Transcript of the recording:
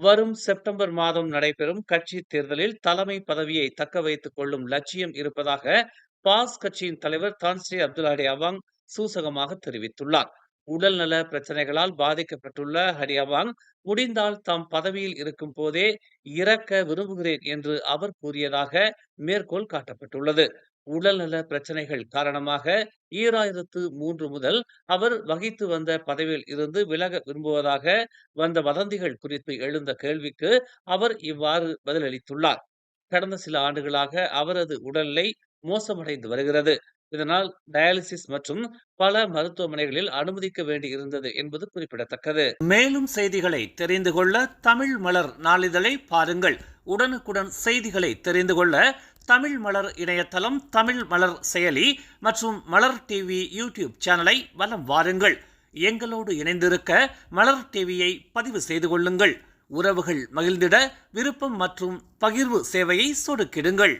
வரும் செப்டம்பர் மாதம் நடைபெறும் கட்சி தேர்தலில் தலைமை பதவியை தக்க வைத்துக் கொள்ளும் லட்சியம் இருப்பதாக பாஸ் கட்சியின் தலைவர் தான்ஸ்ரீ அப்துல்லாடே அவாங் சூசகமாக தெரிவித்துள்ளார். உடல்நல பிரச்சனைகளால் பாதிக்கப்பட்டுள்ள ஹரி அவாங் முடிந்தால் தாம் பதவியில் இருக்கும் போதே இறக்க விரும்புகிறேன் என்று அவர் கூறியதாக மேற்கோள் காட்டப்பட்டுள்ளது. உடல்நல பிரச்சனைகள் காரணமாக 2003 முதல் அவர் வகித்து வந்த பதவியில் இருந்து விலக விரும்புவதாக வந்த வதந்திகள் குறித்து எழுந்த கேள்விக்கு அவர் இவ்வாறு பதிலளித்துள்ளார். கடந்த சில ஆண்டுகளாக அவரது உடல்நிலை மோசமடைந்து வருகிறது. இதனால் டயாலிசிஸ் மற்றும் பல மருத்துவமனைகளில் அனுமதிக்க வேண்டி இருந்தது என்பது குறிப்பிடத்தக்கது. மேலும் செய்திகளை தெரிந்து கொள்ள தமிழ் மலர் நாளிதழை பாருங்கள். உடனுக்குடன் செய்திகளை தெரிந்து கொள்ள தமிழ் மலர் இணையதளம், தமிழ் மலர் செயலி மற்றும் மலர் டிவி யூடியூப் சேனலை வலம் வாருங்கள். எங்களோடு இணைந்திருக்க மலர் டிவியை பதிவு செய்து கொள்ளுங்கள். உறவுகள் மகிழ்ந்திட விருப்பம் மற்றும் பகிர்வு சேவையை சொடுக்கிடுங்கள்.